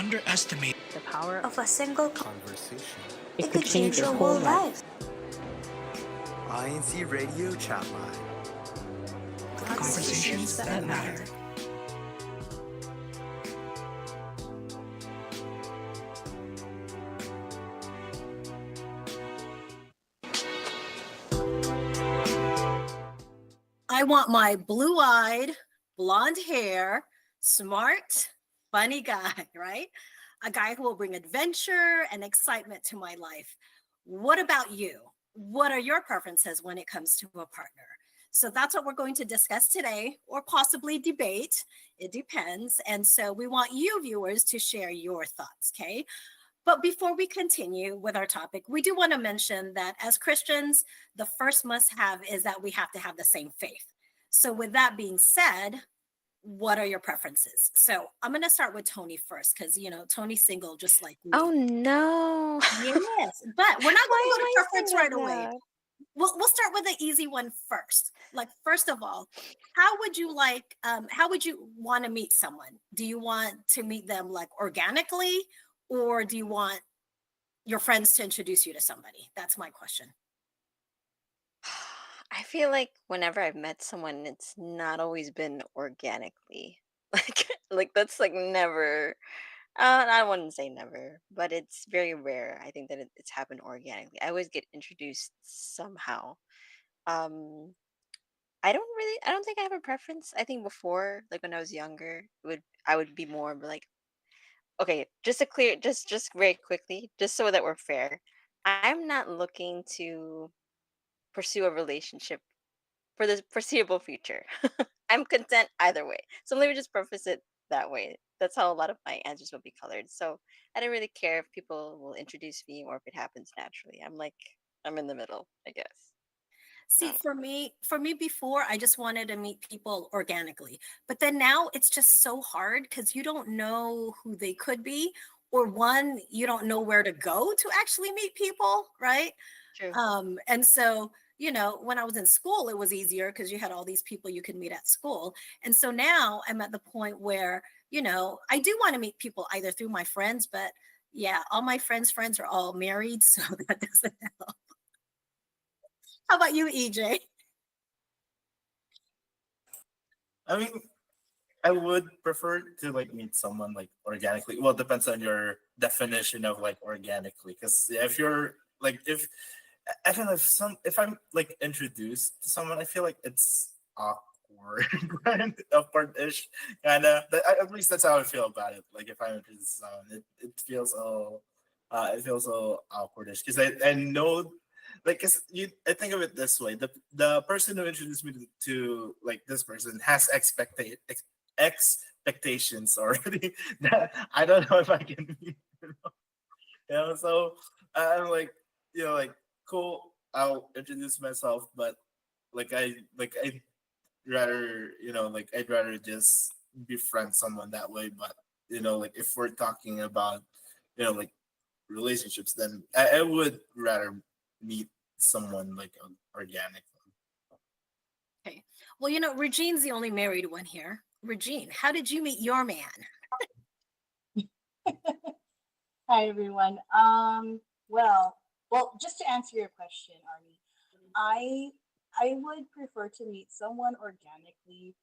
underestimate The power of a single Conversation. it could change your whole life. INCRadio Chatline. conversations that matter. I want my blue-eyed, blonde hair, smart, funny guy, right? A guy who will bring adventure and excitement to my life. What about you? What are your preferences when it comes to a partner? So that's what we're going to discuss today, or possibly debate. It depends. And so we want you viewers to share your thoughts, okay? But before we continue with our topic, we do want to mention that as Christians, the first must have is that we have to have the same faith. So with that being said, what are your preferences? So I'm going to start with Tony first because, Tony's single just like me. Oh no. Yes, but we're not going to Why go am to I preference single right away. now? We'll start with the easy one first. Like, first of all, how would you want to meet someone? Do you want to meet them like organically, or do you want your friends to introduce you to somebody? That's my question. I feel like whenever I've met someone, it's not always been organically. Like that's like never. I wouldn't say never, but it's very rare. I think that it's happened organically. I always get introduced somehow. Um, I don't think I have a preference. I think before, like when I was younger, I would be more like, okay, just very quickly, just so that we're fair. I'm not looking to pursue a relationship for the foreseeable future. I'm content either way. So let me just preface it that way. That's how a lot of my answers will be colored. So I don't really care if people will introduce me or if it happens naturally. I'm in the middle, I guess. I See, don't know. for me before, I just wanted to meet people organically. But then now it's just so hard because you don't know who they could be, or one, you don't know where to go to actually meet people, right? True. And so, when I was in school, it was easier because you had all these people you could meet at school. And so now I'm at the point where, I do want to meet people either through my friends, but yeah, all my friends are all married, so that doesn't help. How about you, EJ? I mean, I would prefer to like meet someone like organically. Well, it depends on your definition of like organically. Because if you're like, if I don't know if I'm like introduced to someone, I feel like it's awkward, right? Awkward-ish, kind of. At least that's how I feel about it. Like if I'm introduced to someone, it feels so awkwardish because I know. Like, cause I think of it this way: the person who introduced me to like this person has expectations already that I don't know if I can meet. So I'm like, like cool. I'll introduce myself, but I'd rather like I'd rather just befriend someone that way. But like if we're talking about like relationships, then I would rather meet someone like organic. Okay. Well, Regine's the only married one here. Regine, how did you meet your man? Hi everyone. Well, just to answer your question, Arnie, I I would prefer to meet someone organically,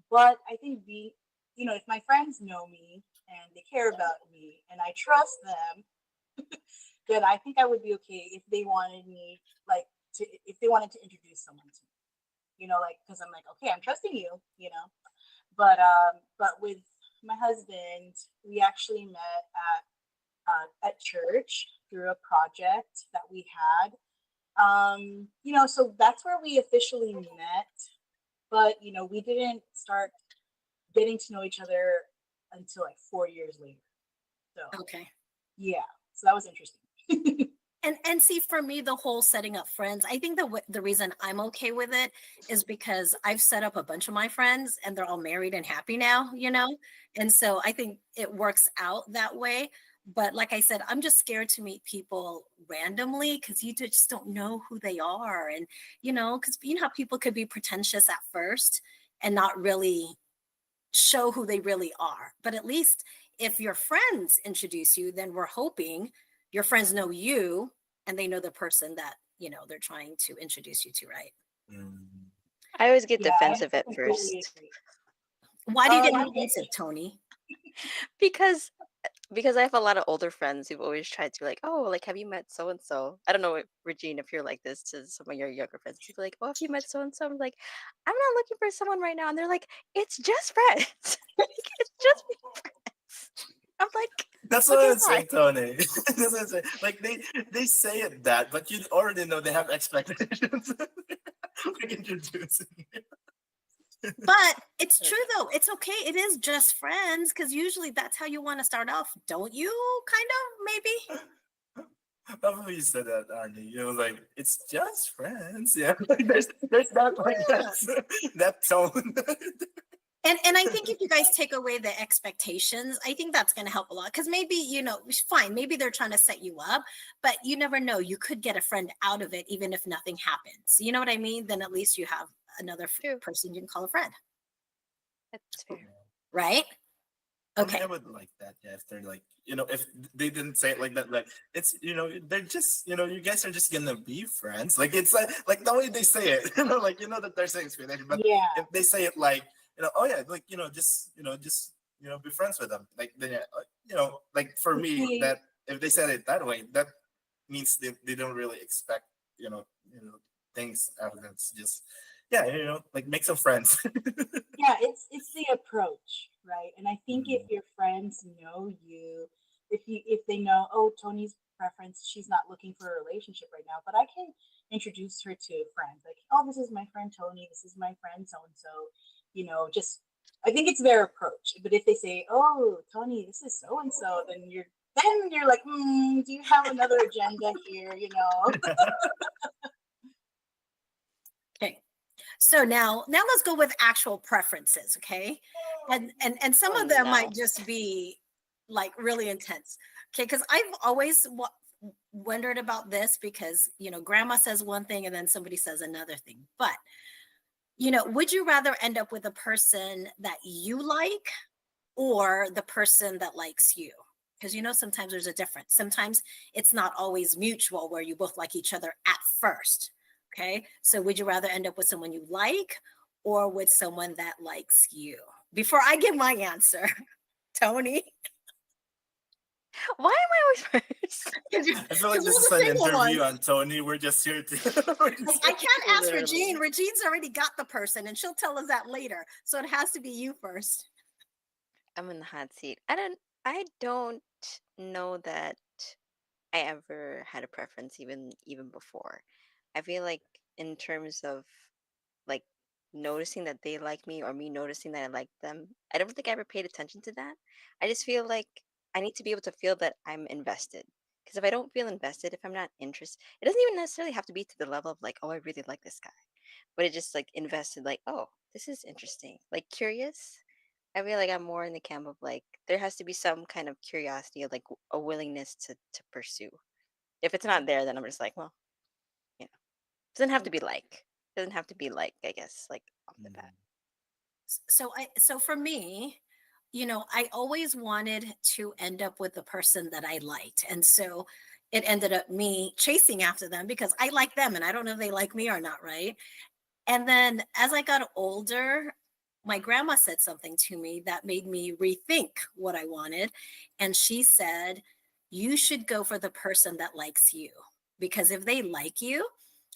but I think if my friends know me and they care about me and I trust them, then I think I would be okay if they wanted me if they wanted to introduce someone to me, like because I'm like, okay, I'm trusting you. But with my husband, we actually met at church through a project that we had. So that's where we officially met. But we didn't start getting to know each other until like 4 years later. So Okay. yeah, so that was interesting. And see, for me, the whole setting up friends, I think the reason I'm okay with it is because I've set up a bunch of my friends and they're all married and happy now. And so I think it works out that way. But like I said, I'm just scared to meet people randomly because you just don't know who they are. And, because you know how people could be pretentious at first and not really show who they really are. But at least if your friends introduce you, then we're hoping your friends know you and they know the person that, they're trying to introduce you to, right? Mm. I always get Yeah, I defensive at completely first agree. Why do you get You defensive, Tony? because I have a lot of older friends who've always tried to be like, oh, like, have you met so and so? I don't know, Regine, if you're like this to some of your younger friends. People like, oh, have you met so and so? I'm like, I'm not looking for someone right now, and they're like, it's just friends. Like, it's just friends. I'm like, That's what okay, I would say, fine. Tony. That's what I say. Like they say it that, but you already know they have expectations. Like introducing you. But it's true though. It's okay. It is just friends because usually that's how you want to start off, don't you? Kind of, maybe. Love how you said that, Arnie. You know, like it's just friends. Yeah, like there's not like Yeah. that tone. And I think if you guys take away the expectations, I think that's going to help a lot. Because maybe, fine, maybe they're trying to set you up, but you never know. You could get a friend out of it, even if nothing happens. You know what I mean? Then at least you have another True. person you can call a friend, That's fair. right? For me, Okay. I would like that. Yeah, if they're like, if they didn't say it like that, like it's, they're just, you guys are just gonna be friends. Like it's like the way they say it, like that they're saying expectation, but Yeah. if they say it like, oh yeah, like just be friends with them. Like then, yeah, like for me, See, that if they said it that way, that means they don't really expect, things out of them. It's just, yeah, like make some friends. yeah, it's the approach, right? And I think if Mm. your friends know you, if they know, oh, Tony's preference, she's not looking for a relationship right now, but I can introduce her to friends. Like, oh, this is my friend Tony, this is my friend so and so, just I think it's their approach. But if they say, oh, Tony, this is so and so, then you're like, do you have another agenda here? Okay. So now let's go with actual preferences, okay? And some Oh of them no. might just be like really intense. Okay, because I've always wondered about this because grandma says one thing and then somebody says another thing. But would you rather end up with a person that you like or the person that likes you? Because sometimes there's a difference. Sometimes it's not always mutual where you both like each other at first. Okay. So would you rather end up with someone you like or with someone that likes you? Before I give my answer, Tony, Why am I always first? because I feel like we're this is the an single interview ones. on Tony. We're just here to. We're Like, just I here can't ask Regine. Literally. Regine's already got the person and she'll tell us that later. So it has to be you first. I'm in the hot seat. I don't know that I ever had a preference even before. I feel like in terms of like noticing that they like me or me noticing that I like them, I don't think I ever paid attention to that. I just feel like I need to be able to feel that I'm invested. Because if I don't feel invested, if I'm not interested, it doesn't even necessarily have to be to the level of like, oh, I really like this guy, but it just like invested, like, oh, this is interesting, like curious. I feel like I'm more in the camp of like there has to be some kind of curiosity, like a willingness to pursue. If it's not there, then I'm just like, well, you know, doesn't have to be like, doesn't have to be like, I guess, like off the bat. Mm. So for me, I always wanted to end up with the person that I liked. And so it ended up me chasing after them because I like them and I don't know if they like me or not, right? And then as I got older, my grandma said something to me that made me rethink what I wanted. And she said, you should go for the person that likes you because if they like you,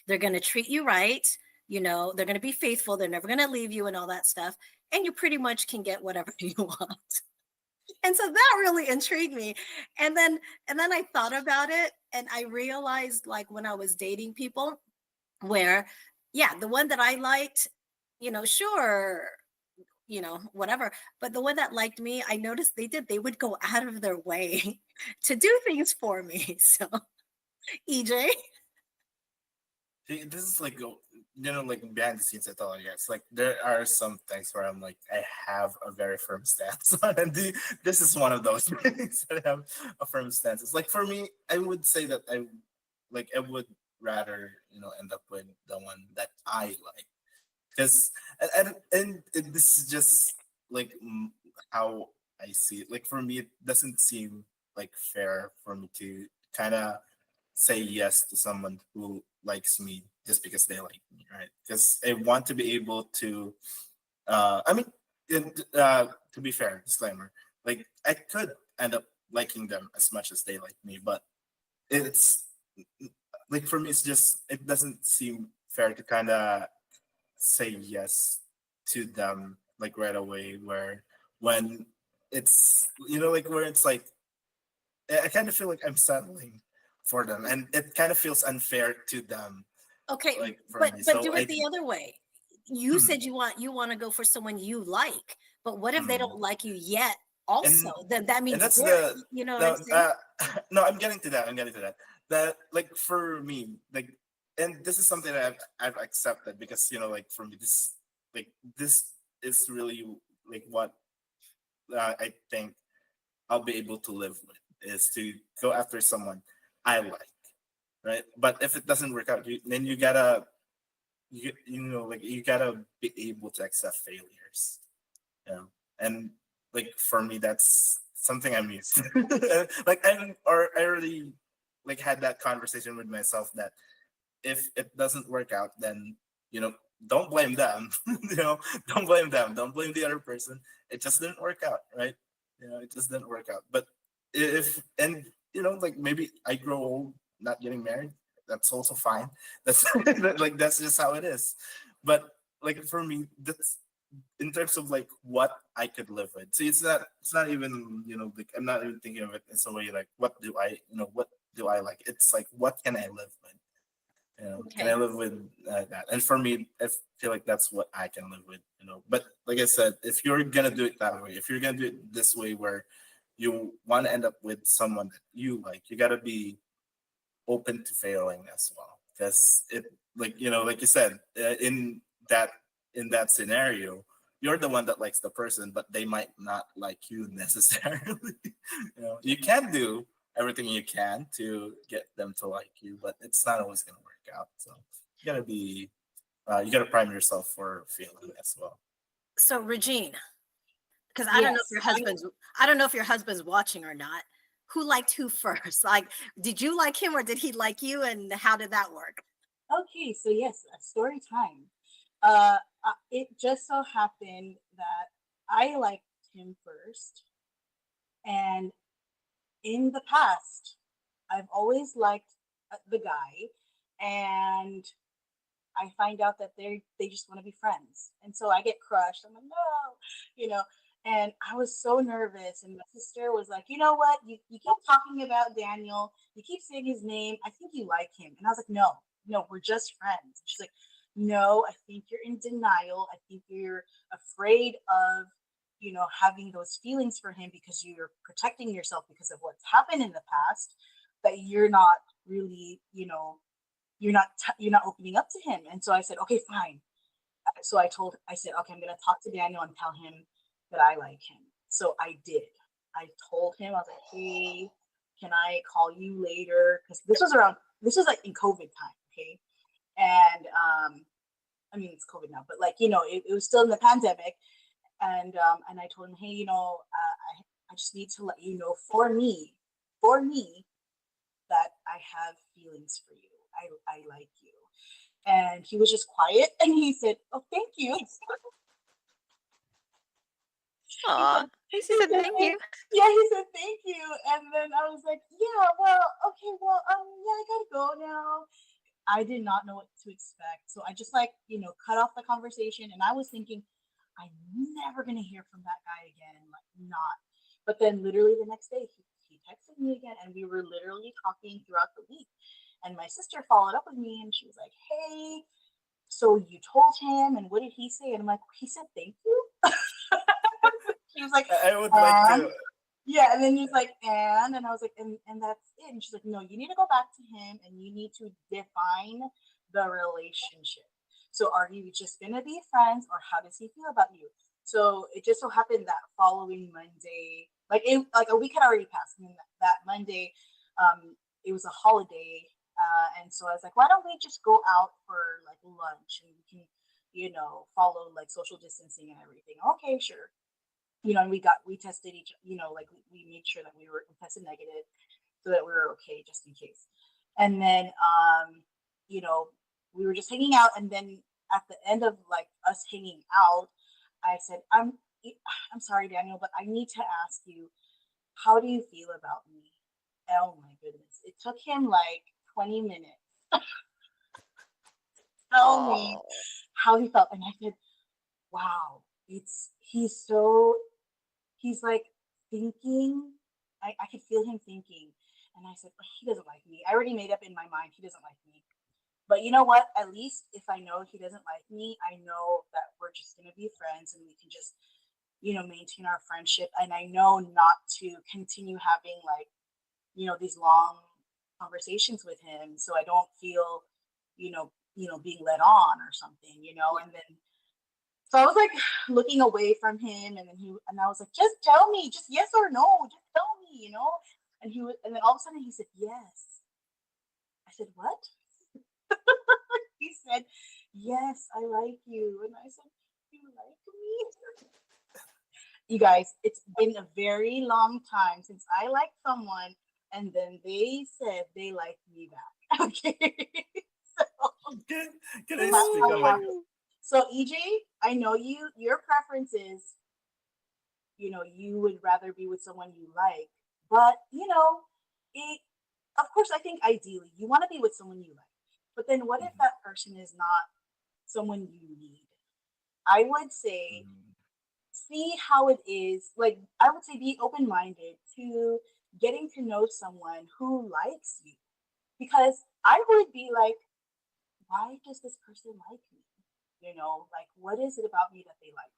they're going to treat you right. They're going to be faithful. They're never going to leave you and all that stuff. And you pretty much can get whatever you want. And so that really intrigued me. And then I thought about it and I realized like when I was dating people where yeah, the one that I liked, sure, whatever. But the one that liked me, I noticed they would go out of their way to do things for me. So, EJ, See, this is like like behind the scenes. I tell you guys, like there are some things where I'm like I have a very firm stance on, and this is one of those things that I have a firm stance. It's like for me, I would say that I would rather end up with the one that I like because this is just like how I see it. Like for me, it doesn't seem like fair for me to kind of say yes to someone who likes me just because they like me, right? Because I want to be able to. I mean, to be fair, disclaimer. Like I could end up liking them as much as they like me, but it's like for me, it's just it doesn't seem fair to kind of say yes to them like right away. Where when it's like where it's like I kind of feel like I'm settling for them, and it kind of feels unfair to them, Okay, like for but me. but So do it I the other way. You said you want to go for someone you like, but what if they don't like you yet? Also, and then that and means that's they're, the you know what I'm no saying? no I'm getting to that. I'm getting to that. That like for me, like, and this is something that I've accepted because like for me this is really like what I think I'll be able to live with is to go after someone I like, right? But if it doesn't work out, then you gotta like you gotta be able to accept failures, you know. And like for me, that's something I'm used to. Like I already like had that conversation with myself that if it doesn't work out, then you know don't blame them. Don't blame them. Don't blame the other person. It just didn't work out, right? It just didn't work out. But if and like maybe I grow old, not getting married. That's also fine. That's like that's just how it is. But like for me, that's in terms of like what I could live with. See, it's not even like I'm not even thinking of it as a way like what do I like? It's like what can I live with? Can I Okay. live with that? And for me, I feel like that's what I can live with. But like I said, if you're gonna do it that way, if you're gonna do it this way, where you want to end up with someone that you like, you gotta be open to failing as well, because it like you said, that in that scenario, you're the one that likes the person, but they might not like you necessarily. You can do everything you can to get them to like you, but it's not always going to work out. So you gotta prime yourself for failing as well. So Regine, because Yes, I don't know if your husband's watching or not. Who liked who first? Like, did you like him or did he like you? And how did that work? okay, so yes, story time. It just so happened that I liked him first, and in the past, I've always liked the guy, and I find out that they just want to be friends, and so I get crushed. I'm like, no, you know. And I was so nervous, and my sister was like, you know what? You keep talking about Daniel. You keep saying his name. I think you like him. And I was like, no, no, we're just friends. And she's like, no, I think you're in denial. I think you're afraid of, having those feelings for him because you're protecting yourself because of what's happened in the past. That you're not really, you're not opening up to him. And so I said, okay, fine. So I said, okay, I'm gonna talk to Daniel and tell him that I like him. So I did. I told him, I was like, hey, can I call you later? Because this was like in COVID time, okay? And I mean it's COVID now, but like it was still in the pandemic. And I told him, hey, I just need to let you know for me that I have feelings for you. I like you. And he was just quiet and he said, oh, thank you. He said, Aw, he he said said, thank you. yeah, he said, thank you. And then I was like, yeah, well, okay, well, yeah, I gotta go now. I did not know what to expect. So I just cut off the conversation. And I was thinking, I'm never going to hear from that guy again. Like, not. But then literally the next day, he texted me again. And we were literally talking throughout the week. And my sister followed up with me and she was like, hey, so you told him. And what did he say? And I'm like, he said, thank you. She was like, I would like and to. yeah, and then he's like, and I was like, and that's it. And she's like, no, you need to go back to him and you need to define the relationship. So are you just gonna be friends or how does he feel about you? So it just so happened that following Monday, like a week had already passed. And that Monday, it was a holiday. And so I was like, why don't we just go out for like lunch and we can, follow like social distancing and everything. Okay, sure. and we tested like we made sure that we tested negative so that we were okay just in case. And then you know, we were just hanging out, and then at the end of like us hanging out, I said, I'm sorry, Daniel, but I need to ask you, how do you feel about me? Oh my goodness. It took him like 20 minutes to tell me Oh. how he felt. And I said, wow, he's like thinking. I could feel him thinking. And I said, "Oh, he doesn't like me. I already made up in my mind he doesn't like me. But you know what? At least if I know he doesn't like me, I know that we're just going to be friends and we can just, maintain our friendship. And I know not to continue having like, these long conversations with him so I don't feel, being led on or something, and then so I was like looking away from him, and I was like, just tell me, just yes or no, just tell me. And then all of a sudden he said, yes. I said, what? He said, yes, I like you. And I said, you like me? You guys, it's been a very long time since I liked someone and then they said they liked me back. Okay. So Can, can I that's speak how on like Ooh. happened. So EJ, I know your preference is, you would rather be with someone you like, but it of course I think ideally you want to be with someone you like. But then what if Mhm, that person is not someone you need? I would say mhm, see how it is. Like I would say be open-minded to getting to know someone who likes you. Because I would be like, why does this person like me? Like what is it about me that they like?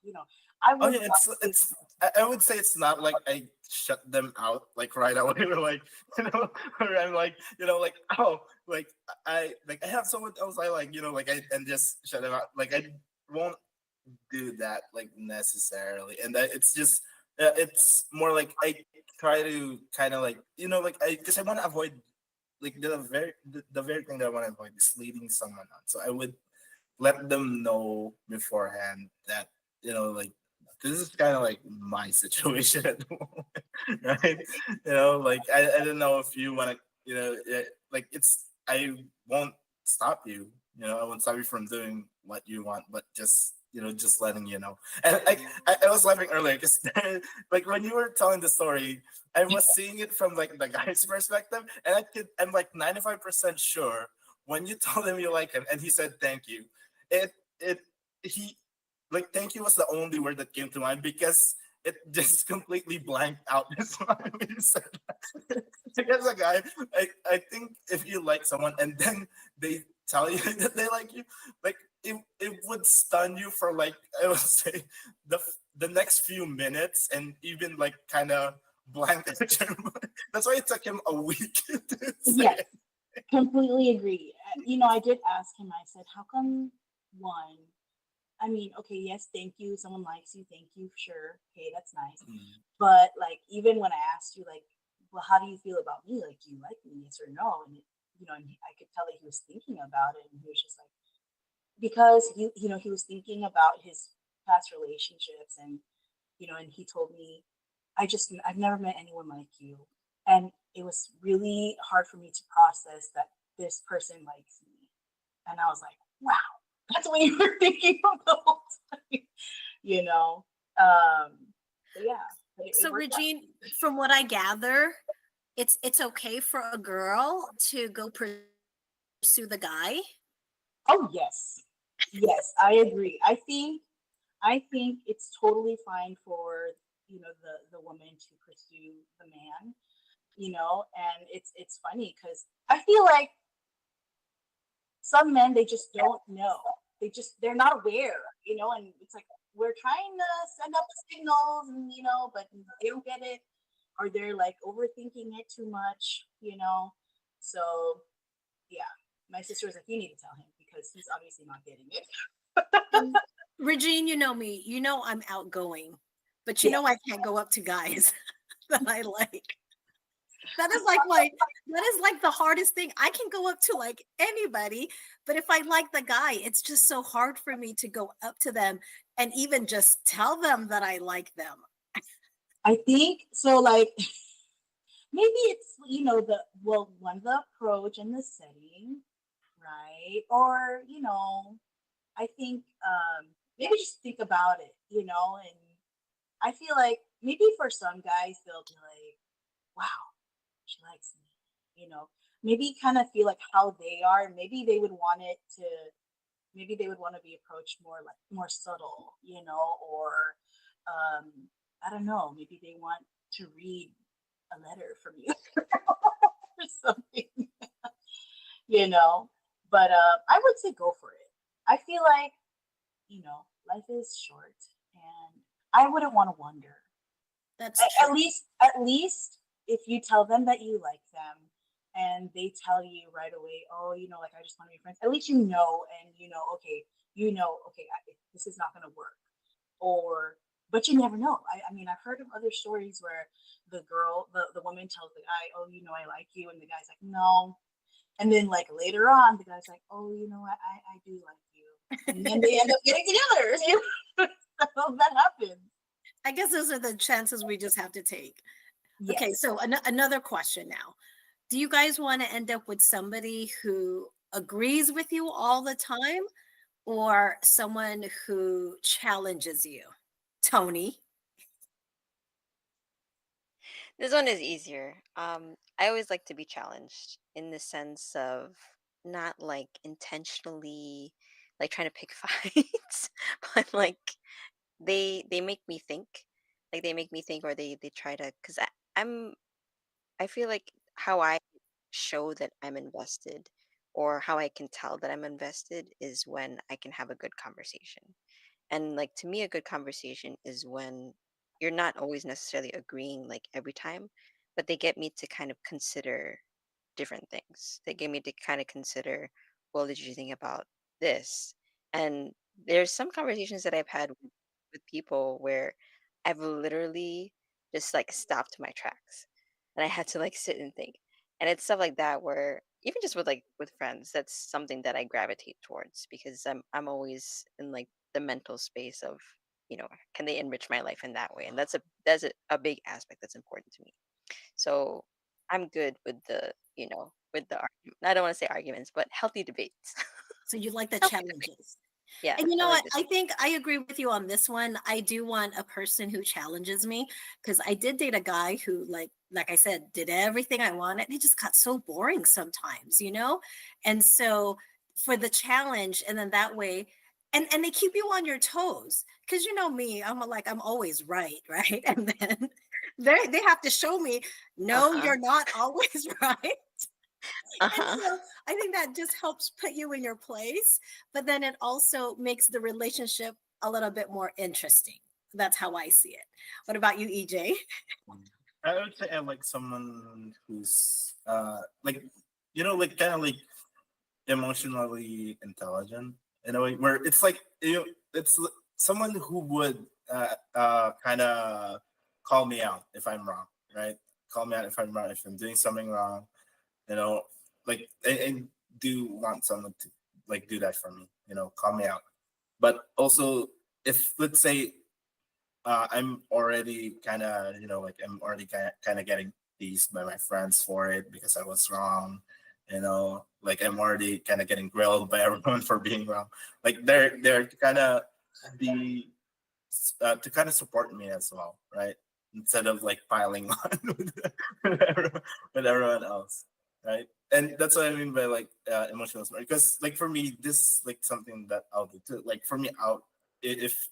I oh would yeah, want to. I would say it's not like I shut them out like right away or like or I'm like like oh like I have someone else I like like I and just shut them out like I won't do that like necessarily and that it's just it's more like I try to kind of like like I because I want to avoid like the very thing that I want to avoid is leading someone on, so I would let them know beforehand that like this is kind of like my situation at the moment, right? Like I don't know if you want to, like it's I won't stop you. I won't stop you from doing what you want, but just just letting you know. And like I was laughing earlier because like when you were telling the story, I was seeing it from like the guy's perspective, and I'm like 95% sure when you told him you like him and he said thank you, it he like thank you was the only word that came to mind because it just completely blanked out his mind when you said that. Like as a guy, I think if you like someone and then they tell you that they like you, like it would stun you for like I would say the next few minutes and even like kind of blank at your mind. That's why it took him a week to say Yes, it. completely agree. I did ask him. I said, "How come one?" I mean, okay, yes, thank you. Someone likes you, thank you, sure. Okay, that's nice. Mm, But like, even when I asked you, like, well, how do you feel about me? Like, do you like me? Yes or no? And I could tell that he was thinking about it, and he was just like, because he was thinking about his past relationships, and and he told me, I've never met anyone like you, and it was really hard for me to process that this person likes me, and I was like, wow, that's what you were thinking of the whole time, you know. Um, but yeah, it So worked out. Regine, from what I gather, it's okay for a girl to go pursue the guy. Oh yes, yes, I agree. I think it's totally fine for the woman to pursue the man, and it's funny because I feel like some men they just don't know. They're not aware, and it's like we're trying to send up signals, and but they don't get it, or they're like overthinking it too much, So yeah, my sister was like, you need to tell him because he's obviously not getting it. And Regine, you know me, you know I'm outgoing, but you Yeah, know I can't go up to guys that I like. That is like my that is like the hardest thing. I can go up to like anybody, but if I like the guy, it's just so hard for me to go up to them and even just tell them that I like them. I think so. Like maybe it's the well one the approach and the setting, right? Or I think maybe just think about it, and I feel like maybe for some guys they'll be like, wow, she likes me, maybe kind of feel like how they are. Maybe they would want to be approached more like more subtle, or um, I don't know, maybe they want to read a letter from you or something, you know. But I would say go for it. I feel like life is short, and I wouldn't want to wonder. That's true. At least if you tell them that you like them and they tell you right away, oh, like I just want to be friends. At least and okay, okay, this is not going to work. Or, but you never know. I mean, I've heard of other stories where the woman tells the guy, oh, I like you, and the guy's like, no. And then like later on, the guy's like, oh, I do like you, and then they end up getting together. So that happens. I guess those are the chances we just have to take. Okay, Yes. so another question now. Do you guys want to end up with somebody who agrees with you all the time or someone who challenges you? Tony. This one is easier. I always like to be challenged in the sense of not like intentionally like trying to pick fights, but like they make me think. Like they make me think, or they try to, because I feel like how I show that I'm invested, or how I can tell that I'm invested, is when I can have a good conversation. And like to me, a good conversation is when you're not always necessarily agreeing like every time, but they get me to kind of consider different things. They get me to kind of consider, well, did you think about this? And there's some conversations that I've had with people where I've literally just like stopped my tracks and I had to like sit and think. And it's stuff like that where even just with like with friends, that's something that I gravitate towards because I'm always in like the mental space of, can they enrich my life in that way? And that's a big aspect that's important to me. So I'm good with with the argument. I don't want to say arguments, but healthy debates. So you like the Healthy debate. challenges. Yeah, And you I know like what? the I think I agree with you on this one. I do want a person who challenges me because I did date a guy who, like I said, did everything I wanted. It just got so boring sometimes. And so for the challenge, and then that way, and they keep you on your toes because you know me, I'm always right, right? And then they have to show me, no, uh-huh. you're not always right. And Uh-huh. so I think that just helps put you in your place, but then it also makes the relationship a little bit more interesting. That's how I see it. What about you, EJ? I would say I like someone who's like like kind of like emotionally intelligent in a way where it's like someone who would kind of call me out if I'm wrong, right? Call me out if I'm wrong, if I'm doing something wrong, you know, like and do want someone to like do that for me, call me out. But also, if let's say I'm already kind of, like I'm already kind of getting teased by my friends for it because I was wrong. Like I'm already kind of getting grilled by everyone for being wrong. Like they're kind of be to kind of support me as well, right? Instead of like piling on with everyone else, right? And that's what I mean by like emotional support. Because like for me, this is like something that I'll do too. Like for me, if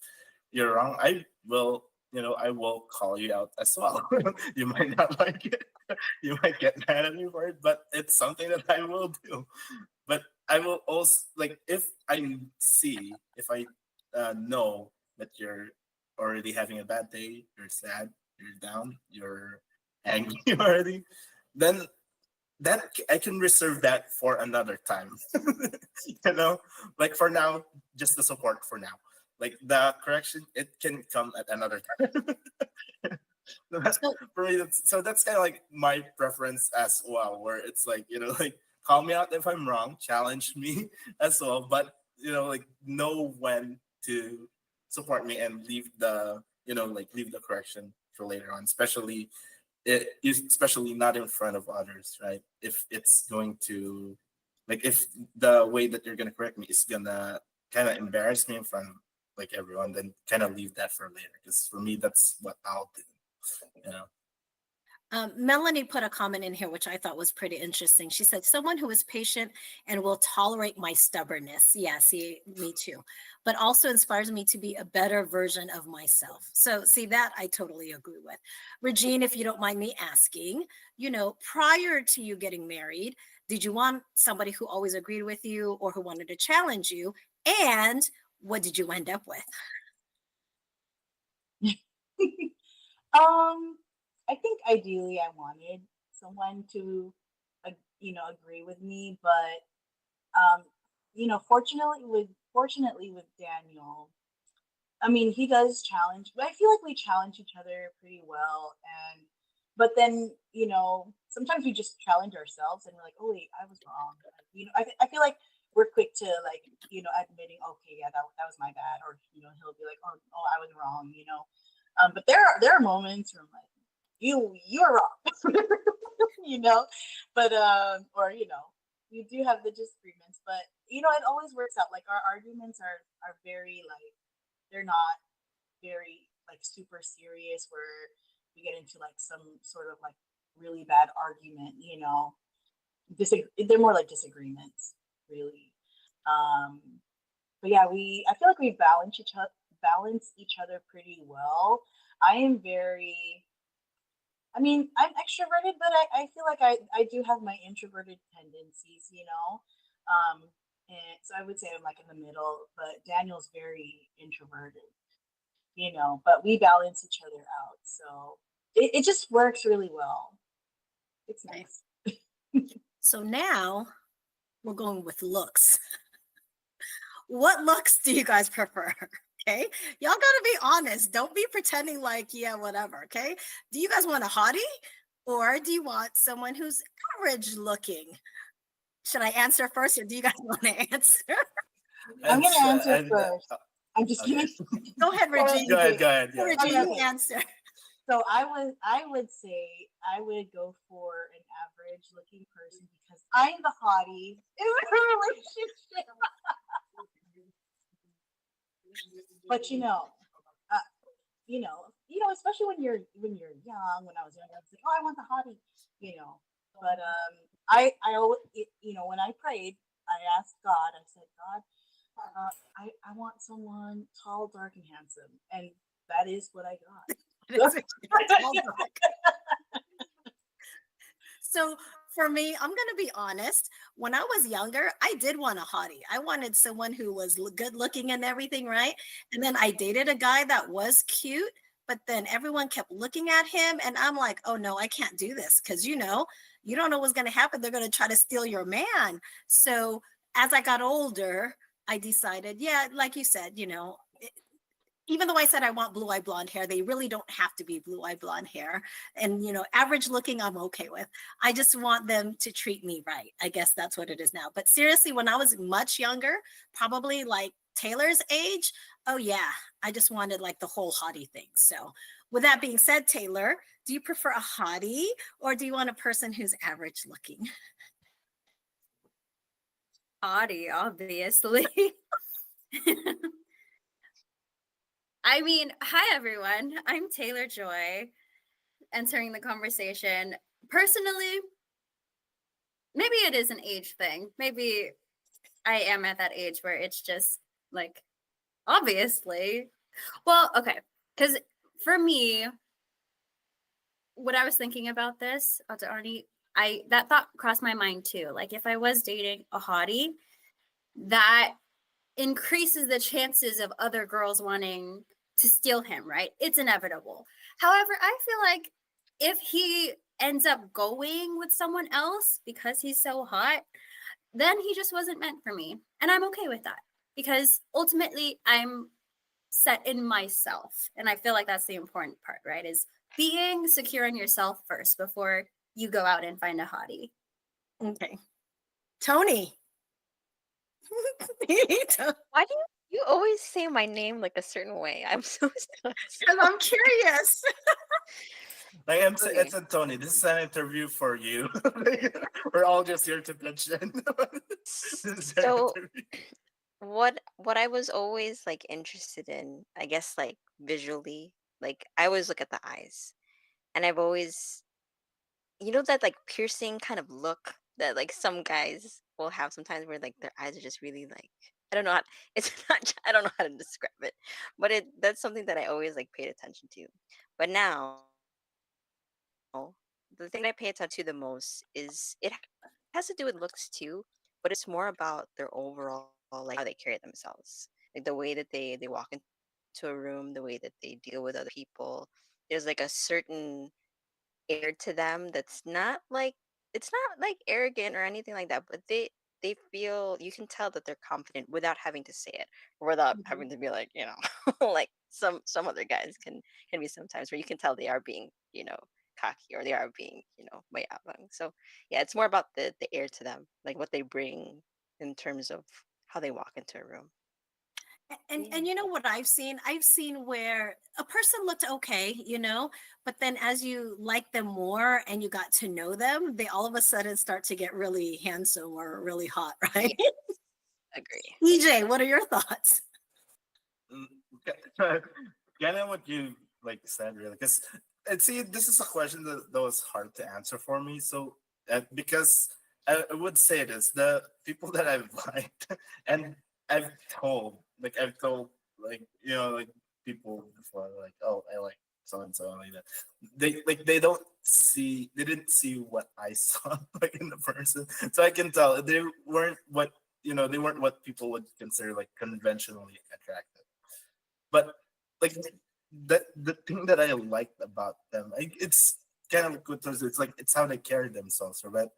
you're wrong, I will call you out as well. You might not like it, you might get mad at me for it, but it's something that I will do. But I will also like if I know that you're already having a bad day, you're sad, you're down, you're angry already, then I can reserve that for another time. you know, like for now, just the support for now. Like the correction, it can come at another time. So, For me, that's kind of like my preference as well, where it's like like call me out if I'm wrong, challenge me as well, but like know when to support me and leave the leave the correction for later on, especially not in front of others, right? If it's going to, like, if the way that you're gonna correct me is gonna kind of embarrass me in front of like everyone, then kind of leave that for later. Because for me, that's what I'll do. You know. Melanie put a comment in here, which I thought was pretty interesting. She said, someone who is patient and will tolerate my stubbornness. Yeah, see, me too. But also inspires me to be a better version of myself. So, see, that I totally agree with. Regine, if you don't mind me asking, prior to you getting married, did you want somebody who always agreed with you or who wanted to challenge you? And what did you end up with? I think ideally I wanted someone to, agree with me, but fortunately with Daniel, I mean, he does challenge, but I feel like we challenge each other pretty well. But then, sometimes we just challenge ourselves and we're like, oh, wait, I was wrong. I feel like we're quick to, like, admitting, okay, yeah, that was my bad. Or, he'll be like, oh, I was wrong. But there are moments where I'm like, you're wrong, you know, but, you do have the disagreements, but, it always works out. Like, our arguments are very, like, they're not very, like, super serious where we get into like some sort of like really bad argument, they're more like disagreements, really. um but yeah, I feel like we balance each other pretty well. I am very, I mean, I'm extroverted, but I feel like I do have my introverted tendencies. And so I would say I'm like in the middle, but Daniel's very introverted, but we balance each other out. So it just works really well. It's Okay. nice. So now we're going with looks. What looks do you guys prefer? Okay. Y'all got to be honest. Don't be pretending like, yeah, whatever. Okay. Do you guys want a hottie or do you want someone who's average looking? Should I answer first or do you guys want to answer? I'm gonna answer And first. I'm just okay. kidding. Go ahead, Regine. Go ahead. Go ahead. Yeah. Regine, Okay. you answer. So I would say I would go for an average looking person because I'm the hottie in the relationship. But uh, especially when you're young. When I was young, I was like, oh, I want the hottie, you know. But I always, when I prayed, I asked God. I said, God, I want someone tall, dark, and handsome, and that is what I got. So for me, I'm going to be honest. When I was younger, I did want a hottie. I wanted someone who was good looking and everything, right? And then I dated a guy that was cute, but then everyone kept looking at him. And I'm like, oh no, I can't do this because, you don't know what's going to happen. They're going to try to steal your man. So as I got older, I decided, yeah, like you said, even though I said I want blue-eyed blonde hair, they really don't have to be blue-eyed blonde hair. And, average looking, I'm okay with. I just want them to treat me right. I guess that's what it is now. But seriously, when I was much younger, probably like Taylor's age, oh yeah, I just wanted like the whole hottie thing. So with that being said, Taylor, do you prefer a hottie or do you want a person who's average looking? Hottie, obviously. I mean, hi everyone. I'm Taylor Joy, entering the conversation. Personally, maybe it is an age thing. Maybe I am at that age where it's just like, obviously. Well, okay. Because for me, what I was thinking about this, Dr. Arnie, that thought crossed my mind too. Like if I was dating a hottie, that increases the chances of other girls wanting to steal him, right? It's inevitable. However, I feel like if he ends up going with someone else because he's so hot, then he just wasn't meant for me. And I'm okay with that because ultimately I'm set in myself. And I feel like that's the important part, right? Is being secure in yourself first before you go out and find a hottie. Okay. Tony. Why do you always say my name like a certain way? I'm so sorry. Because I'm curious. Like Okay. it's a Tony. This is an interview for you. We're all just here to pitch in. This is your So interview. what I was always like interested in, I guess like visually, like I always look at the eyes. And I've always, you know, that like piercing kind of look that like some guys will have sometimes where like their eyes are just really like, I don't know how, it's not, I don't know how to describe it, but that's something that I always like paid attention to. But now the thing I pay attention to the most is it has to do with looks too, but it's more about their overall like how they carry themselves, like the way that they walk into a room, the way that they deal with other people. There's like a certain air to them that's not like, it's not like arrogant or anything like that, but they feel, you can tell that they're confident without having to say it, or without Mhm. having to be like, you know, like some other guys can be sometimes where you can tell they are being, you know, cocky, or they are being, you know, way outgoing. So yeah, it's more about the air to them, like what they bring in terms of how they walk into a room. And you know what I've seen? I've seen where a person looked okay, but then as you like them more and you got to know them, they all of a sudden start to get really handsome or really hot, right? Yeah, agree. EJ, what are your thoughts? Mm, kind of what you like said, really, because see, this is a question that was hard to answer for me. So because I would say this, the people that I've liked and I've told like like people before, like, oh, I like so and so, like that. They didn't see what I saw like in the person, so I can tell they weren't what they weren't what people would consider like conventionally attractive. But like the thing that I liked about them, like, it's kind of like what it's like it's how they carry themselves, or right,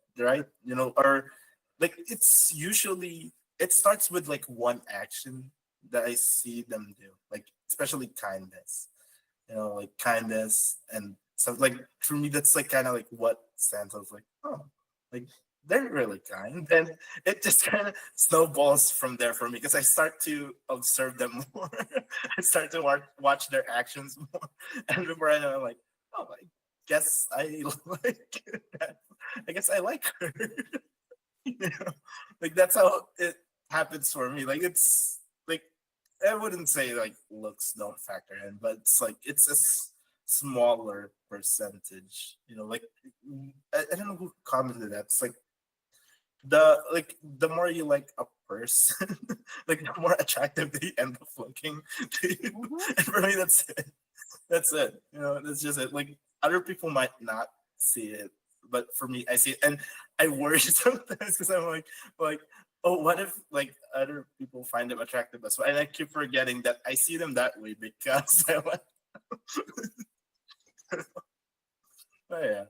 or like it's usually it starts with like one action that I see them do, like especially kindness, like kindness and stuff. Like for me, that's like kind of like what stands out. Like, oh, like they're really kind, and it just kind of snowballs from there for me because I start to observe them more. I start to watch their actions more, and before I know, I'm like, oh, I guess I like that. I guess I like her. you know? Like that's how it happens for me. Like it's like I wouldn't say like looks don't factor in, but it's like it's a smaller percentage. Like I don't know who commented that. It's like the more you like a person, like the more attractive they end up looking to you. Mhm. And for me, that's it. That's it. That's just it. Like other people might not see it, but for me, I see it, and I worry sometimes because I'm like, oh, what if like other people find them attractive as well? And I keep forgetting that I see them that way because I like. Oh yeah.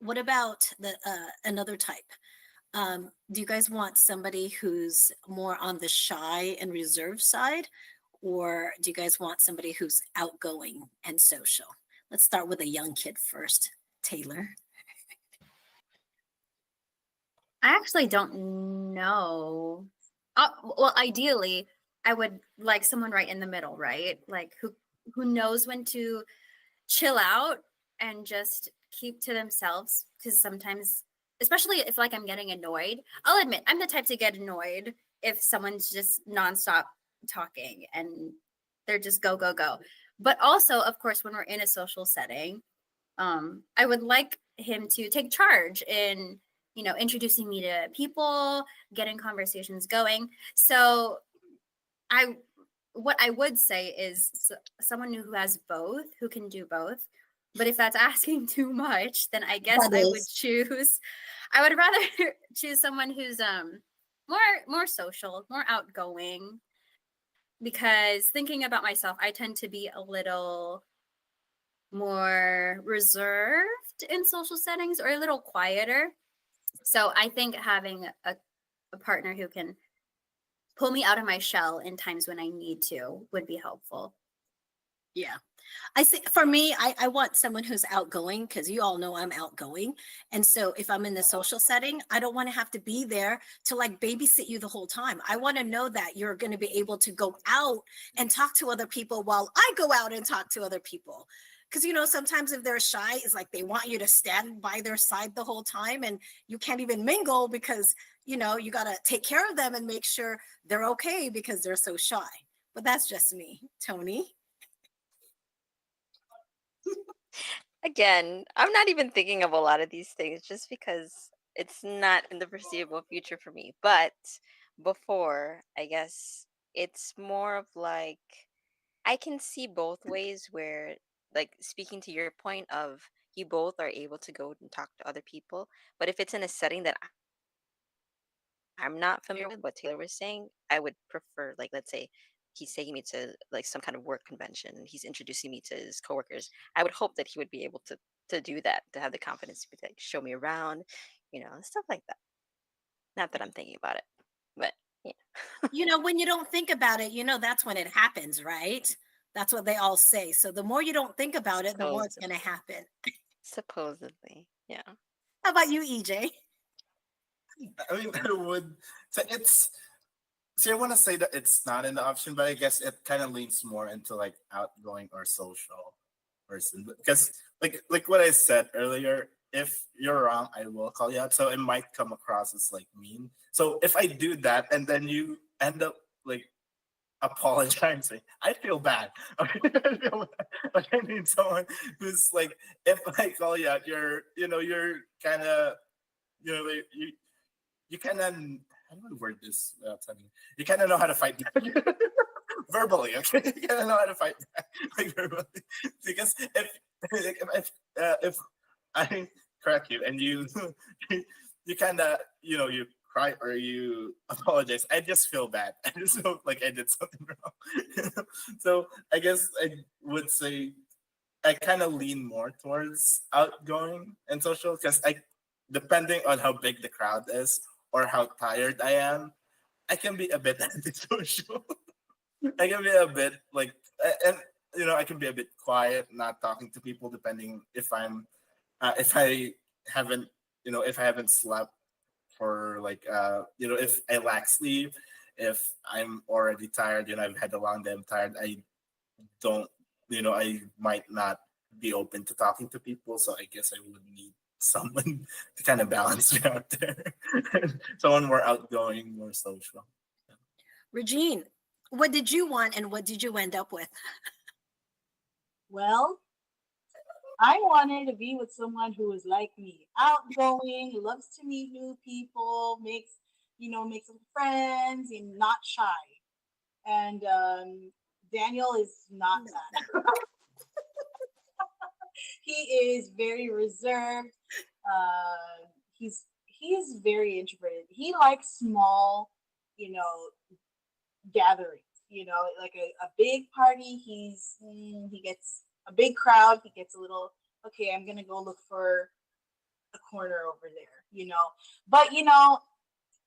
What about the another type? Do you guys want somebody who's more on the shy and reserved side, or do you guys want somebody who's outgoing and social? Let's start with a young kid first. Taylor. I actually don't know. Well, ideally, I would like someone right in the middle, right? Like who knows when to chill out and just keep to themselves, because sometimes, especially if like I'm getting annoyed, I'll admit I'm the type to get annoyed if someone's just nonstop talking and they're just go go go. But also, of course, when we're in a social setting, I would like him to take charge in, introducing me to people, getting conversations going. So I, what I would say is someone who has both, who can do both. But if that's asking too much, then I guess That I would is. choose. I would rather choose someone who's more social, more outgoing. Because thinking about myself, I tend to be a little more reserved in social settings, or a little quieter. So I think having a partner who can pull me out of my shell in times when I need to would be helpful. Yeah. I see. For me, I want someone who's outgoing because you all know I'm outgoing. And so if I'm in the social setting, I don't want to have to be there to like babysit you the whole time. I want to know that you're going to be able to go out and talk to other people while I go out and talk to other people. Because, sometimes if they're shy, it's like they want you to stand by their side the whole time and you can't even mingle because, you got to take care of them and make sure they're okay because they're so shy. But that's just me, Tony. Again, I'm not even thinking of a lot of these things just because it's not in the foreseeable future for me. But before, I guess it's more of like I can see both ways where, like, speaking to your point of you both are able to go and talk to other people. But if it's in a setting that I'm not familiar with, what Taylor was saying, I would prefer, like, let's say he's taking me to like some kind of work convention and he's introducing me to his coworkers. I would hope that he would be able to do that, to have the confidence to be like show me around, stuff like that. Not that I'm thinking about it, but yeah, When you don't think about it, that's when it happens, right? That's what they all say. So the more you don't think about it, the more it's going to supposedly, happen. supposedly, yeah. How about you, EJ? I mean, I would. So it's. See, I want to say that it's not in the option, but I guess it kind of leans more into like outgoing or social person. Because like what I said earlier, if you're wrong, I will call you out. So it might come across as like mean. So if I do that and then you end up like apologizing, I feel bad. Okay, I feel bad. Like I need someone who's like, if I call you out, you're kind of, like, you kind of, how do I word this without telling you? You kind of know how to fight back. Verbally, okay? You kind of know how to fight back, like verbally. Because if I correct you and you you kind of, you cry or you apologize, I just feel bad. I just feel like I did something wrong. So I guess I would say I kind of lean more towards outgoing and social because depending on how big the crowd is or how tired I am, I can be a bit antisocial. I can be a bit like, and I can be a bit quiet, not talking to people, depending if I haven't, if I haven't slept for like, if I lack sleep, if I'm already tired, I've had a long day, I'm tired, don't, I might not be open to talking to people. So I guess I would need someone to kind of balance me out there. Someone more outgoing, more social. Regine, what did you want and what did you end up with? Well, I wanted to be with someone who is like me, outgoing, loves to meet new people, makes some friends, and not shy. And Daniel is not that. He is very reserved. He's he is very introverted. He likes small, you know, gatherings. Like a big party. He gets a big crowd. He gets a little okay. I'm gonna go look for a corner over there. But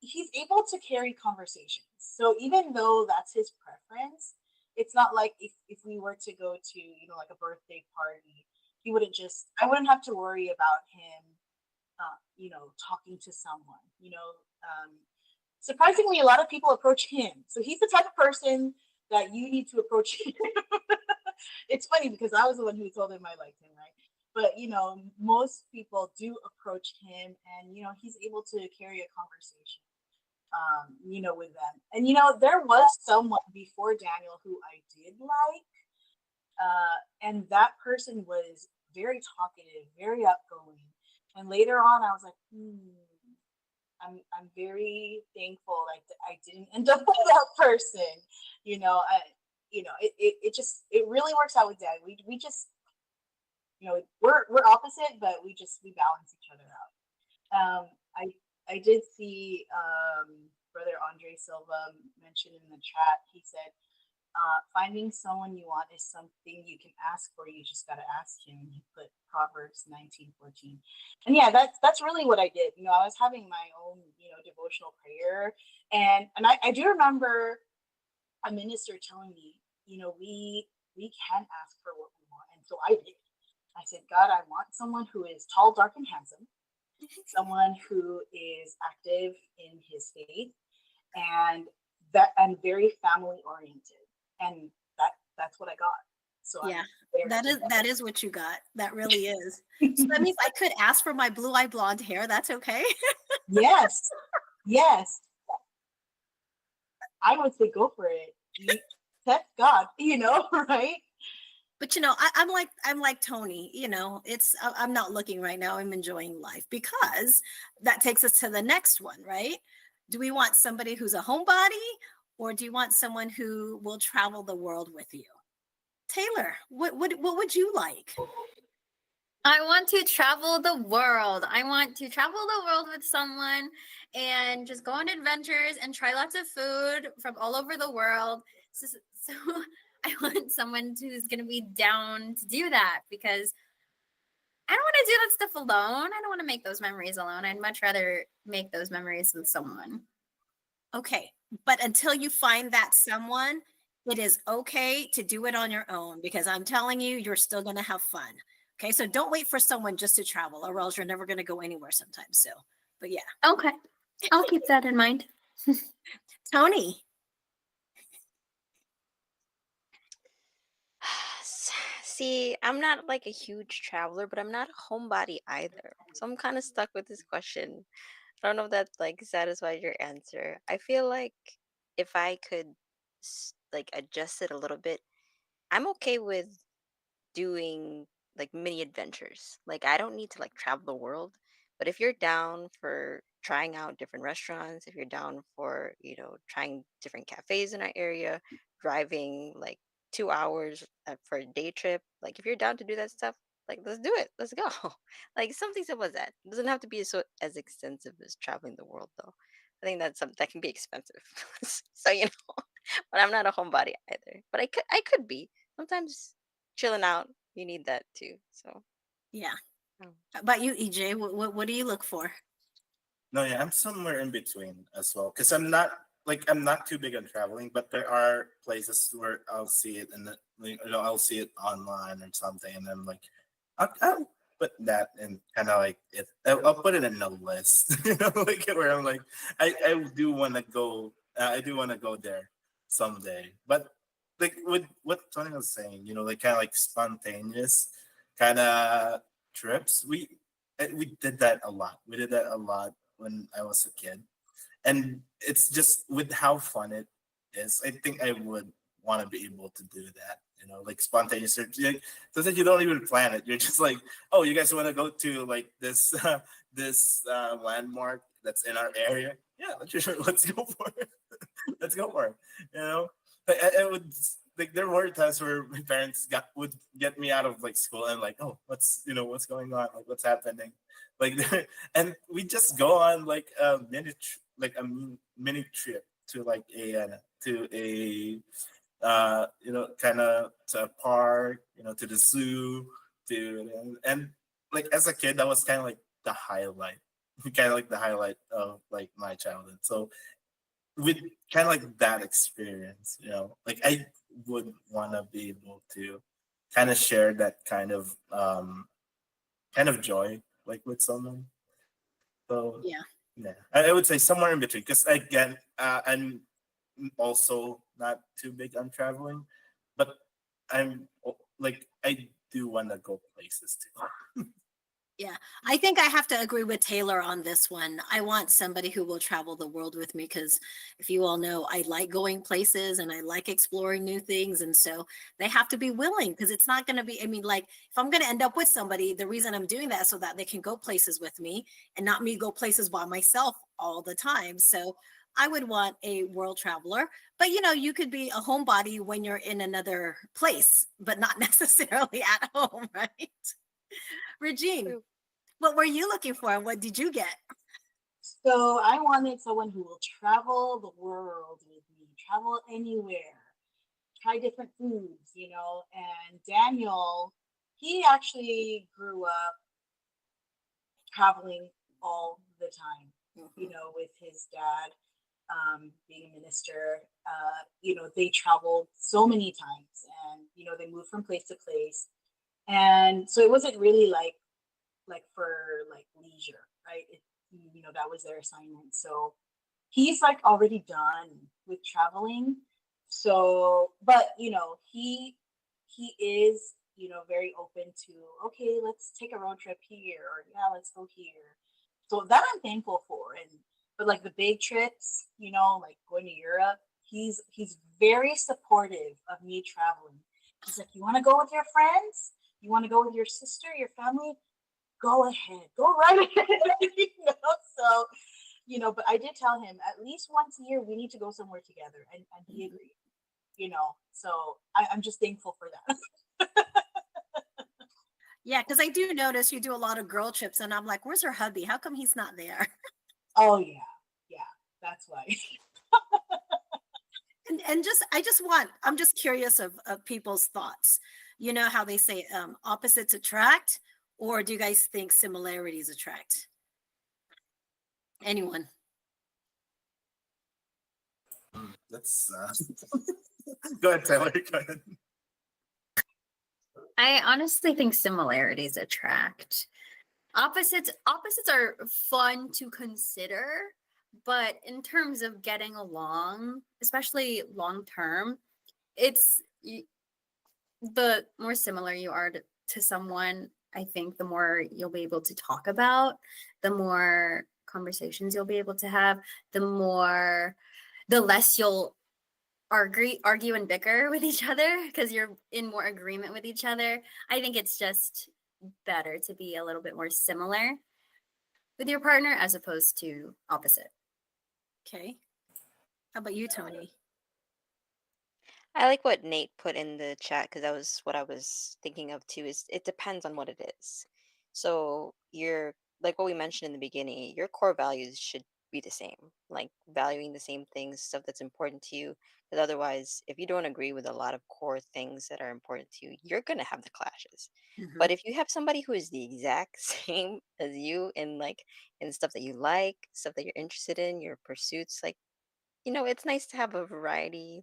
he's able to carry conversations. So even though that's his preference, it's not like if we were to go to, like a birthday party, I wouldn't have to worry about him, talking to someone, surprisingly, a lot of people approach him. So he's the type of person that you need to approach him. It's funny because I was the one who told him I liked him, right? But most people do approach him, and he's able to carry a conversation, with them. And there was someone before Daniel who I did like, and that person was very talkative, very outgoing. And later on, I was like, I'm very thankful like that I didn't end up with that person. It really works out with Dad. We just we're opposite, but we balance each other out. I did see brother Andre Silva mention in the chat. He said, finding someone you want is something you can ask for. You just gotta ask him. He put Proverbs 19:14, and yeah, that's really what I did. I was having my own devotional prayer, and I do remember a minister telling me, we we can ask for what we want. And so I did. I said, God, I want someone who is tall, dark, and handsome, someone who is active in his faith, and very family oriented. And that's what I got. So Yeah, I'm that is what you got. That really is. So that means I could ask for my blue-eyed blonde hair. That's okay. yes, yes. I would say go for it. That's God, right? But I'm like Tony, I'm not looking right now. I'm enjoying life because that takes us to the next one, right? Do we want somebody who's a homebody or do you want someone who will travel the world with you? Taylor, what would you like? I want to travel the world. I want to travel the world with someone and just go on adventures and try lots of food from all over the world. So I want someone who's going to be down to do that because I don't want to do that stuff alone. I don't want to make those memories alone. I'd much rather make those memories with someone. Okay, but until you find that someone, it is okay to do it on your own because I'm telling you, you're still going to have fun. Okay, so don't wait for someone just to travel or else you're never going to go anywhere sometime soon. But yeah. Okay. I'll keep that in mind. Tony. See, I'm not like a huge traveler, but I'm not a homebody either. So I'm kind of stuck with this question. I don't know if that like satisfies your answer. I feel like if I could like adjust it a little bit, I'm okay with doing like mini adventures. Like I don't need to like travel the world, but if you're down for trying out different restaurants, if you're down for, trying different cafes in our area, driving like 2 hours for a day trip, like if you're down to do that stuff, like let's do it. Let's go. Like something simple as that. It doesn't have to be so as extensive as traveling the world though. I think that's something that can be expensive. So, but I'm not a homebody either. But I could be. Sometimes chilling out, you need that too. So, Yeah. oh. How about you, EJ? What do you look for? No, yeah, I'm somewhere in between as well. Because I'm not too big on traveling, but there are places where I'll see it and I'll see it online or something, and I'm like, I'll put that in kind of like it. I'll put it in a list, like where I'm like, I do want to go. I do want to go there someday. But like with what Tony was saying, like kind of like spontaneous kind of trips. We did that a lot. We did that a lot when I was a kid. And it's just with how fun it is, I think I would want to be able to do that, like spontaneous search. Like, so that you don't even plan it. You're just like, oh, you guys want to go to like this landmark that's in our area? Yeah, let's go for it. Let's go for it. I would like there were times where my parents would get me out of like school and like, oh, what's going on, like what's happening, like and we just go on like a mini trip to like a kind of to a park, to the zoo, and like as a kid that was kind of like the highlight, kind of like the highlight of like my childhood. So with kind of like that experience, like I would want to be able to kind of share that kind of joy like with someone. So Yeah. yeah, I would say somewhere in between because again, I'm also not too big on traveling, but like I do want to go places too. Yeah, I think I have to agree with Taylor on this one. I want somebody who will travel the world with me because if you all know, I like going places and I like exploring new things. And so they have to be willing because it's not going to be, I mean, like if I'm going to end up with somebody, the reason I'm doing that is so that they can go places with me and not me go places by myself all the time. So I would want a world traveler, but you could be a homebody when you're in another place, but not necessarily at home, right? Regine, True. what were you looking for and what did you get? So I wanted someone who will travel the world with me, travel anywhere, try different foods, And Daniel, he actually grew up traveling all the time, with his dad. being a minister, they traveled so many times, and they moved from place to place, and so it wasn't really like for like leisure, right? That was their assignment. So he's like already done with traveling. So, but he is very open to, okay, let's take a road trip here, or yeah, let's go here. So that I'm thankful for. And but like the big trips, like going to Europe, he's very supportive of me traveling. He's like, you want to go with your friends? You want to go with your sister, your family? Go ahead, go right ahead. So but I did tell him at least once a year we need to go somewhere together, and he agreed. So I'm just thankful for that. Yeah, because I do notice you do a lot of girl trips, and I'm like, where's her hubby? How come he's not there? Oh yeah, that's why. And I'm just curious of people's thoughts. You know how they say opposites attract, or do you guys think similarities attract? Anyone? That's go ahead, Taylor. Go ahead. I honestly think similarities attract. Opposites are fun to consider, but in terms of getting along, especially long term, it's the more similar you are to someone, I think the more you'll be able to talk about, the more conversations you'll be able to have, the less you'll argue and bicker with each other because you're in more agreement with each other. I think it's just better to be a little bit more similar with your partner as opposed to opposite. Okay. How about you, Tony? I like what Nate put in the chat because that was what I was thinking of too. Is it depends on what it is. So your like what we mentioned in the beginning, your core values should be the same, like valuing the same things, stuff that's important to you. Because otherwise, if you don't agree with a lot of core things that are important to you, you're gonna have the clashes. Mhm. But if you have somebody who is the exact same as you in stuff that you like, stuff that you're interested in, your pursuits, like it's nice to have a variety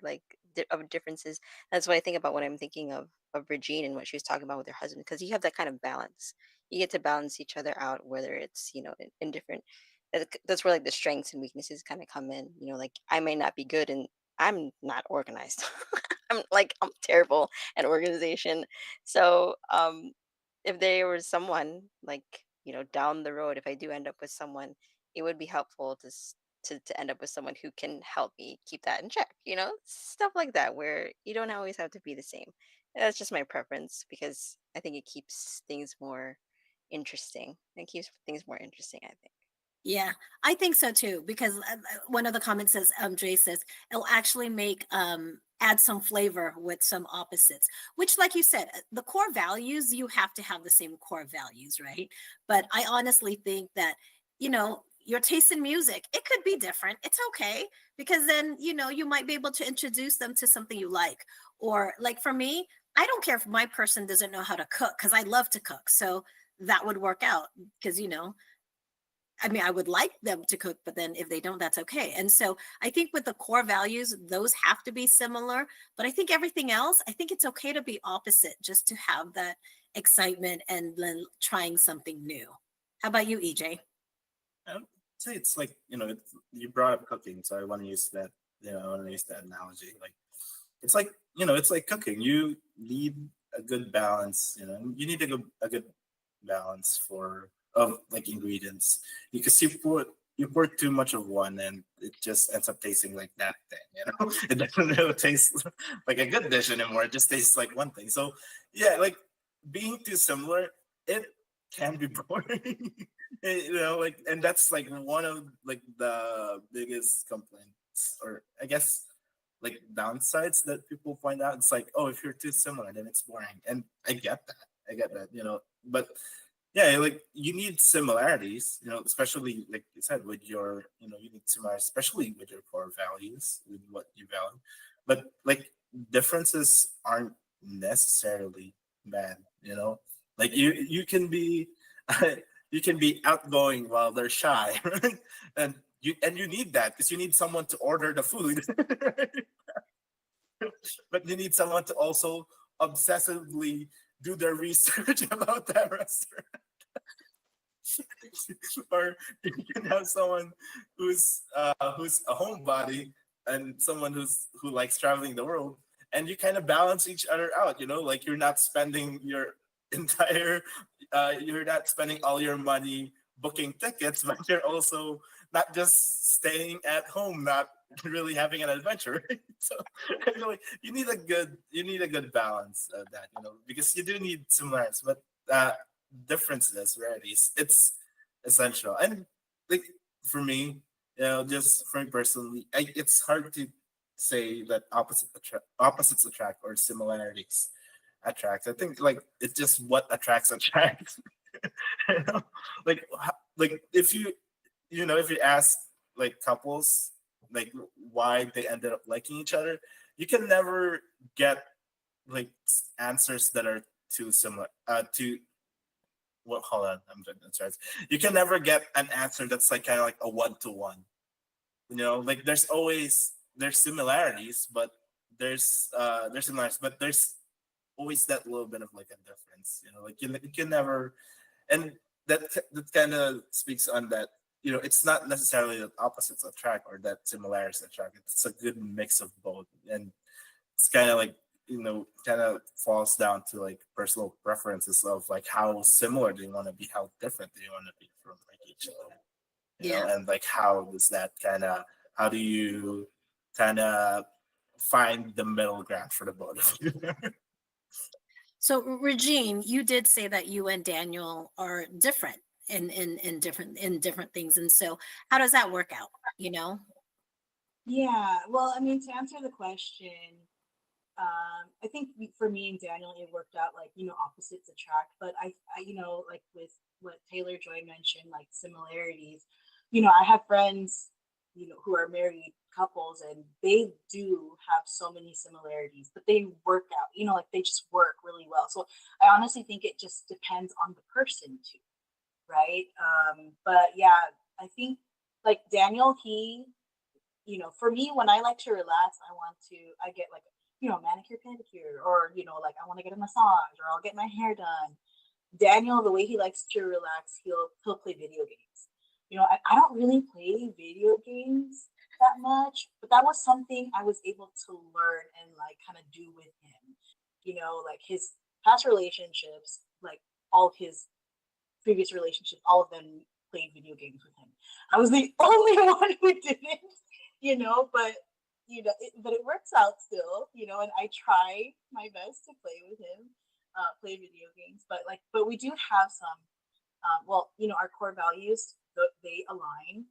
of differences. That's what I think about when I'm thinking of Regine and what she was talking about with her husband, because you have that kind of balance. You get to balance each other out, whether it's in different. That's where like the strengths and weaknesses kind of come in. Like I may not be good and I'm not organized. I'm terrible at organization. So if there was someone like down the road, if I do end up with someone, it would be helpful to end up with someone who can help me keep that in check, stuff like that, where you don't always have to be the same. That's just my preference because I think it keeps things more interesting. It keeps things more interesting, I think. Yeah, I think so too, because one of the comments says, Jay says, it'll actually make, add some flavor with some opposites, which, like you said, the core values, you have to have the same core values, right? But I honestly think that, your taste in music, it could be different. It's okay, because then, you might be able to introduce them to something you like. Or like for me, I don't care if my person doesn't know how to cook, because I love to cook. So that would work out because, I mean, I would like them to cook, but then if they don't, that's okay. And so I think with the core values, those have to be similar. But I think everything else, I think it's okay to be opposite, just to have that excitement and then trying something new. How about you, EJ? I would say it's like you brought up cooking, so I want to use that. I want to use that analogy. Like it's like it's like cooking. You need a good balance. You need a good balance of like ingredients, because you pour too much of one and it just ends up tasting like that thing. It doesn't really taste like a good dish anymore. It just tastes like one thing. So yeah, like being too similar, it can be boring. Like, and that's like one of like the biggest complaints, or I guess like downsides that people point out. It's like, oh, if you're too similar, then it's boring. And I get that. But yeah, like you need similarities, especially like you said with you need similarities, especially with your core values, with what you value. But like differences aren't necessarily bad. Like you can be you can be outgoing while they're shy, right? And you need that because you need someone to order the food. But you need someone to also obsessively do their research about that restaurant. Or you can have someone who's a homebody and someone who likes traveling the world, and you kind of balance each other out. Like you're not spending your entire you're not spending all your money booking tickets, but you're also not just staying at home, not really having an adventure. Right? So I feel like you need a good balance of that, because you do need similarities, but differences, varieties. It's essential. And like for me, just for me personally, it's hard to say that opposites attract or similarities attract. I think like it's just what attracts. You know? Like if you ask like couples like why they ended up liking each other, you can never get like answers that are too similar. Hold on, I'm sorry. You can never get an answer that's like kind of like a 1-to-1. Like there's similarities, but there's similarities, but there's always that little bit of like a difference. Like you can never, and that kind of speaks on that. It's not necessarily that opposites attract or that similarities attract. It's a good mix of both, and it's kind of like kind of falls down to like personal preferences of like how similar do you want to be, how different do you want to be from like each other, Yeah. and like how do you kind of find the middle ground for the both of you. So Regine, you did say that you and Daniel are different in different things. And so how does that work out? You know? Yeah, well, I mean, to answer the question, I think for me and Daniel, it worked out like, opposites attract. But like with what Taylor Joy mentioned, like similarities, I have friends, who are married couples, and they do have so many similarities, but they work out, like they just work really well. So I honestly think it just depends on the person too, right? But yeah, I think like Daniel, for me, when I like to relax, I get like, manicure, pedicure, or, like I want to get a massage or I'll get my hair done. Daniel, the way he likes to relax, he'll play video games. I don't really play video games that much, but that was something I was able to learn and like kind of do with him. Like his past relationships, like all of his previous relationships, all of them played video games with him. I was the only one who didn't, but but it works out still, and I try my best to play with him, play video games. But we do have some, our core values, they align,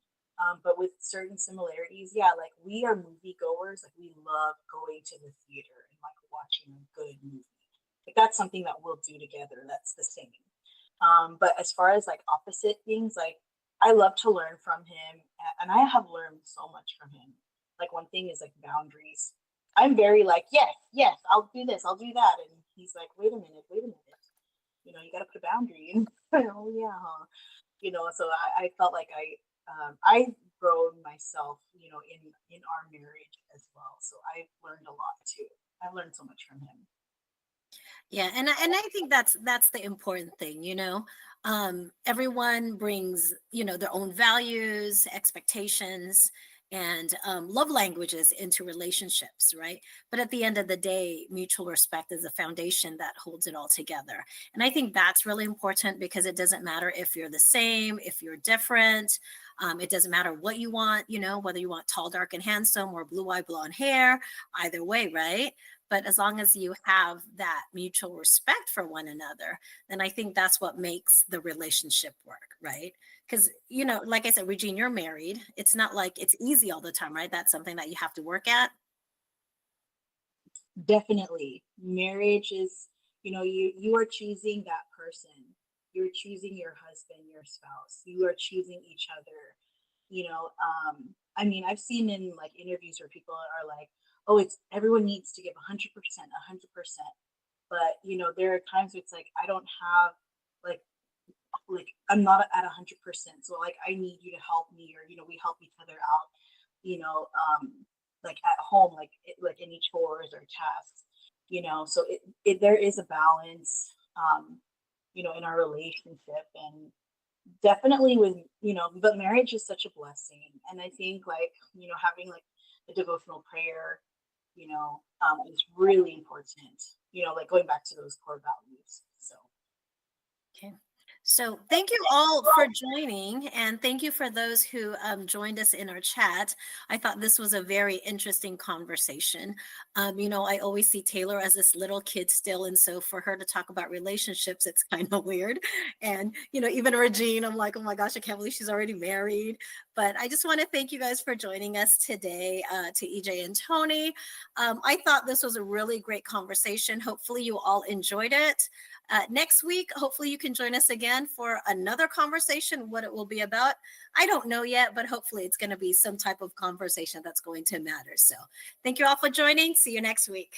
but with certain similarities. Yeah, like we are movie goers. Like we love going to the theater and like watching a good movie. Like that's something that we'll do together. That's the same. But as far as like opposite things, like I love to learn from him, and I have learned so much from him. Like one thing is like boundaries. I'm very like, yes, yes, I'll do this, I'll do that, and he's like, wait a minute, wait a minute. You got to put a boundary. And oh yeah, huh? So I felt like I've grown myself, in our marriage as well. So I've learned a lot too. I've learned so much from him. Yeah, and I think that's the important thing, everyone brings, their own values, expectations, and love languages into relationships, right? But at the end of the day, mutual respect is the foundation that holds it all together. And I think that's really important because it doesn't matter if you're the same, if you're different. It doesn't matter what you want, whether you want tall, dark, and handsome or blue-eyed, blonde hair, either way, right? But as long as you have that mutual respect for one another, then I think that's what makes the relationship work, right? Because, like I said, Regine, you're married. It's not like it's easy all the time, right? That's something that you have to work at. Definitely, marriage is, you are choosing that person. You're choosing your husband, your spouse. You are choosing each other. I mean, I've seen in like interviews where people are like, oh, it's everyone needs to give 100%, 100%. But there are times where it's like I don't have like like I'm not at 100%. So like I need you to help me, or we help each other out. You know, like at home, like any chores or tasks. So there is a balance. In our relationship, and definitely with but marriage is such a blessing, and I think like having like a devotional prayer is really important, like going back to those core values. So Okay. So thank you all for joining, and thank you for those who joined us in our chat. I thought this was a very interesting conversation. I always see Taylor as this little kid still, and so for her to talk about relationships, it's kind of weird. And even Regine, I'm like, oh my gosh, I can't believe she's already married. But I just want to thank you guys for joining us today, to EJ and Tony. I thought this was a really great conversation. Hopefully you all enjoyed it. Next week, hopefully you can join us again for another conversation. What it will be about, I don't know yet, but hopefully it's going to be some type of conversation that's going to matter. So thank you all for joining. See you next week.